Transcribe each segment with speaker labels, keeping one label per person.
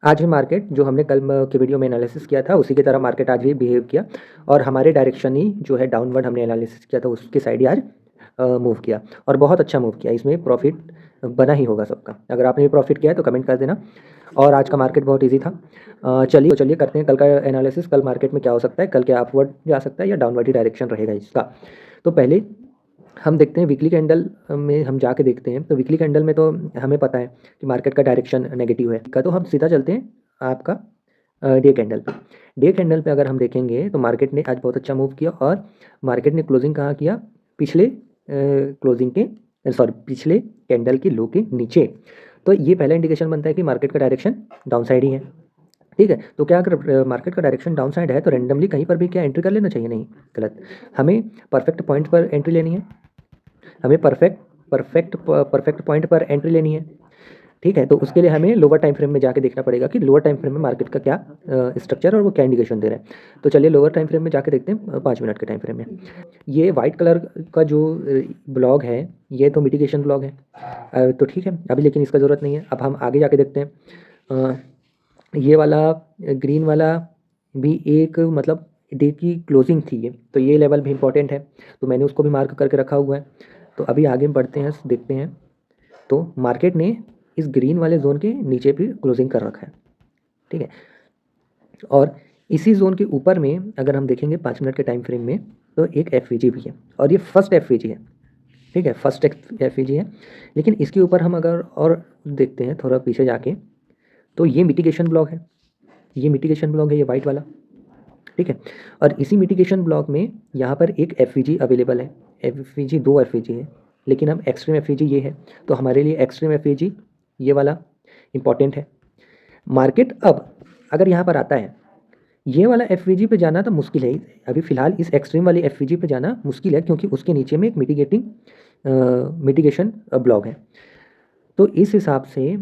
Speaker 1: आज भी मार्केट जो हमने कल के वीडियो में एनालिसिस किया था उसी की तरह मार्केट आज भी बिहेव किया और हमारे डायरेक्शन ही जो है डाउनवर्ड हमने एनालिसिस किया था उसकी साइड ही आज मूव किया और बहुत अच्छा मूव किया। इसमें प्रॉफिट बना ही होगा सबका। अगर आपने भी प्रॉफिट किया है तो कमेंट कर देना। और आज का मार्केट बहुत ईजी था। चलिए करते हैं कल का एनालिसिस। कल मार्केट में क्या हो सकता है, कल क्या अपवर्ड जा सकता है या डाउनवर्ड ही डायरेक्शन रहेगा इसका। तो पहले हम देखते हैं वीकली कैंडल में हम जाके देखते हैं। तो वीकली कैंडल में तो हमें पता है कि मार्केट का डायरेक्शन नेगेटिव है का। तो हम सीधा चलते हैं आपका डे कैंडल पे। डे कैंडल पे अगर हम देखेंगे तो मार्केट ने आज बहुत अच्छा मूव किया और मार्केट ने क्लोजिंग कहाँ किया, पिछले क्लोजिंग के पिछले कैंडल की लो के नीचे। तो ये पहला इंडिकेशन बनता है कि मार्केट का डायरेक्शन डाउन साइड ही है। ठीक है, तो क्या अगर मार्केट का डायरेक्शन डाउन साइड है तो रेंडमली कहीं पर भी क्या एंट्री कर लेना चाहिए? नहीं, गलत। हमें परफेक्ट पॉइंट पर एंट्री लेनी है। हमें परफेक्ट पॉइंट पर एंट्री लेनी है। ठीक है, तो उसके लिए हमें लोअर टाइम फ्रेम में जाके देखना पड़ेगा कि लोअर टाइम फ्रेम में मार्केट का क्या स्ट्रक्चर और वो क्या इंडिकेशन दे रहा है। तो चलिए लोअर टाइम फ्रेम में जाके देखते हैं 5 मिनट के टाइम फ्रेम में। ये वाइट कलर का जो ब्लॉग है ये तो मिटिगेशन ब्लॉग है। तो ठीक है अभी, लेकिन इसका ज़रूरत नहीं है। अब हम आगे जाके देखते हैं। ये वाला ग्रीन वाला भी एक मतलब डे की क्लोजिंग थी ये, तो ये लेवल भी इंपॉर्टेंट है, तो मैंने उसको भी मार्क करके रखा हुआ है। तो अभी आगे बढ़ते हैं, देखते हैं। तो मार्केट ने इस ग्रीन वाले जोन के नीचे भी क्लोजिंग कर रखा है। ठीक है, और इसी जोन के ऊपर में अगर हम देखेंगे 5 मिनट के टाइम फ्रेम में तो एक एफ भी है और ये फर्स्ट एफ है। ठीक है, फर्स्ट एफ है। लेकिन इसके ऊपर हम अगर और देखते हैं थोड़ा पीछे जाके तो ये मिटिगेशन ब्लॉक है। ये मिटिगेशन ब्लॉक है, ये वाइट वाला। ठीक है, और इसी मिटिगेशन ब्लॉक में यहाँ पर एक एफ अवेलेबल है। दो एफ है, लेकिन हम एक्सट्रीम एफ ये है, तो हमारे लिए एक्सट्रीम एफ ये वाला इंपॉर्टेंट है। मार्केट अब अगर यहाँ पर आता है, ये वाला एफ पे जाना तो मुश्किल है अभी फ़िलहाल। इस एक्सट्रीम वाले एफ पे जाना मुश्किल है क्योंकि उसके नीचे में एक मिटिगेशन ब्लॉक है। तो इस हिसाब से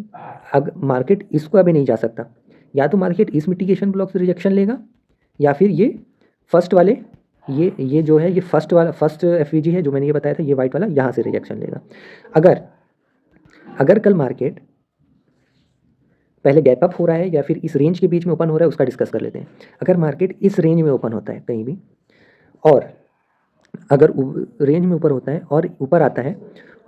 Speaker 1: अगर मार्केट इसको अभी नहीं जा सकता, या तो मार्केट इस मिटिगेशन ब्लॉक से रिजेक्शन लेगा या फिर ये फर्स्ट वाले ये जो है ये फर्स्ट एफ है जो मैंने ये बताया था, ये वाइट वाला, यहाँ से रिजेक्शन लेगा। अगर कल मार्केट पहले गैप अप हो रहा है या फिर इस रेंज के बीच में ओपन हो रहा है उसका डिस्कस कर लेते हैं। अगर मार्केट इस रेंज में ओपन होता है कहीं भी, और अगर रेंज में ऊपर होता है और ऊपर आता है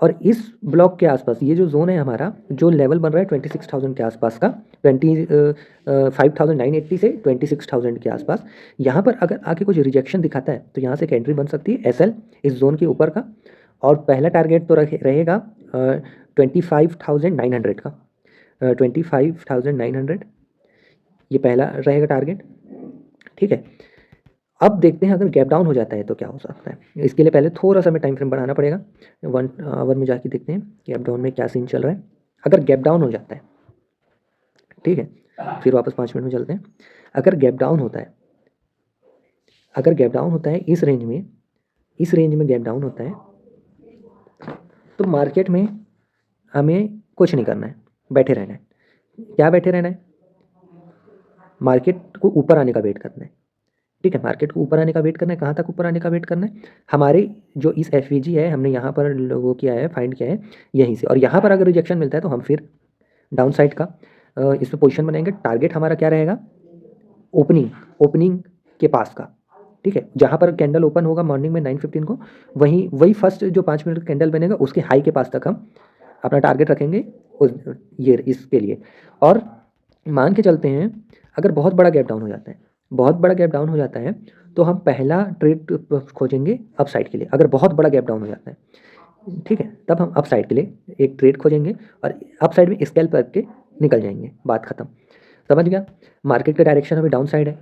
Speaker 1: और इस ब्लॉक के आसपास ये जो जोन है हमारा, जो लेवल बन रहा है 26,000 के आसपास का, 25,980 से 26,000 के आसपास, यहाँ पर अगर आके कुछ रिजेक्शन दिखाता है तो यहाँ से एक एंट्री बन सकती है एसएल इस जोन के ऊपर का। और पहला टारगेट तो रहेगा 25,900 का। 25,900 ये पहला रहेगा टारगेट। ठीक है, अब देखते हैं अगर गैप डाउन हो जाता है तो क्या हो सकता है। इसके लिए पहले थोड़ा सा हमें टाइम फ्रेम बढ़ाना पड़ेगा। 1 आवर में जाके देखते हैं गैप डाउन में क्या सीन चल रहा है। अगर गैप डाउन हो जाता है, ठीक है, फिर वापस 5 मिनट में चलते हैं। अगर गैप डाउन होता है, इस रेंज में गैप डाउन होता है तो मार्केट में हमें कुछ नहीं करना है, बैठे रहना है। क्या बैठे रहना है? मार्केट को ऊपर आने का वेट करना है। ठीक है, मार्केट को ऊपर आने का वेट करना है। कहाँ तक ऊपर आने का वेट करना है? हमारे जो इस एफ है हमने यहाँ पर वो किया है, फाइंड किया है यहीं से, और यहाँ पर अगर रिजेक्शन मिलता है तो हम फिर डाउन साइड का इसमें पोजीशन बनाएंगे। टारगेट हमारा क्या रहेगा? ओपनिंग के पास का। ठीक है, जहाँ पर कैंडल ओपन होगा मॉर्निंग में 9:15 को, वही फर्स्ट जो 5 मिनट का कैंडल बनेगा उसके हाई के पास तक हम अपना टारगेट रखेंगे ये इसके लिए। और मान के चलते हैं अगर बहुत बड़ा गैप डाउन हो जाता है तो हम पहला ट्रेड खोजेंगे अप साइड के लिए। अगर बहुत बड़ा गैप डाउन हो जाता है, ठीक है, तब हम अप साइड के लिए एक ट्रेड खोजेंगे और अप साइड में स्कैल्प करके निकल जाएंगे, बात खत्म। समझ गया? मार्केट का डायरेक्शन अभी डाउन साइड है।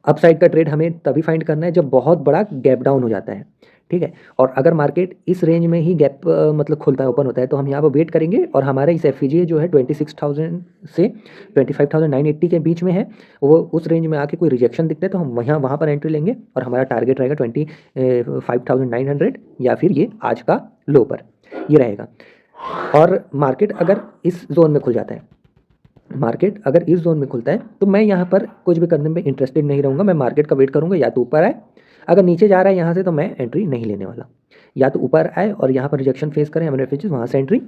Speaker 1: अप साइड का ट्रेड हमें तभी फाइंड करना है जब बहुत बड़ा गैप डाउन हो जाता है। ठीक है, और अगर मार्केट इस रेंज में ही गैप मतलब खुलता है, ओपन होता है, तो हम यहाँ पर वेट करेंगे और हमारे इस एफ जो है 26,000 से 25,980 के बीच में है, वो उस रेंज में आके कोई रिजेक्शन दिखता है तो हम वहाँ पर एंट्री लेंगे और हमारा टारगेट रहेगा 25,900 या फिर ये आज का लो पर ये रहेगा। और मार्केट अगर इस जोन में खुल जाता है, तो मैं यहाँ पर कुछ भी करने में इंटरेस्टेड नहीं रहूँगा। मैं मार्केट का वेट करूँगा, या तो ऊपर आए, अगर नीचे जा रहा है यहाँ से तो मैं एंट्री नहीं लेने वाला। या तो ऊपर आए और यहाँ पर रिजेक्शन फेस करें हमारे एफ वहाँ से एंट्री,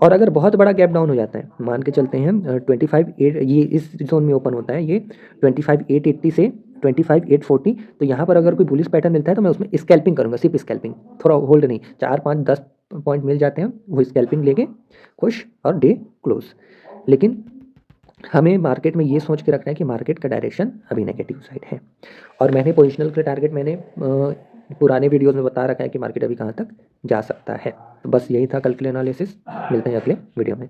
Speaker 1: और अगर बहुत बड़ा गैप डाउन हो जाता है, मान के चलते हैं 25,800, ये इस जोन में ओपन होता है, ये 25,880 से 25,840, तो यहाँ पर अगर कोई बुलिश पैटर्न मिलता है तो मैं उसमें स्कैल्पिंग करूँगा, सिर्फ स्कैल्पिंग, थोड़ा होल्ड नहीं। 4, 5, 10 पॉइंट मिल जाते हैं, वो स्कैल्पिंग लेके खुश और डे क्लोज। लेकिन हमें मार्केट में ये सोच के रखना है कि मार्केट का डायरेक्शन अभी नेगेटिव साइड है। और मैंने पोजिशनल के टारगेट मैंने पुराने वीडियोज़ में बता रखा है कि मार्केट अभी कहाँ तक जा सकता है। तो बस यही था कल के लिए एनालिसिस। मिलते हैं अगले वीडियो में।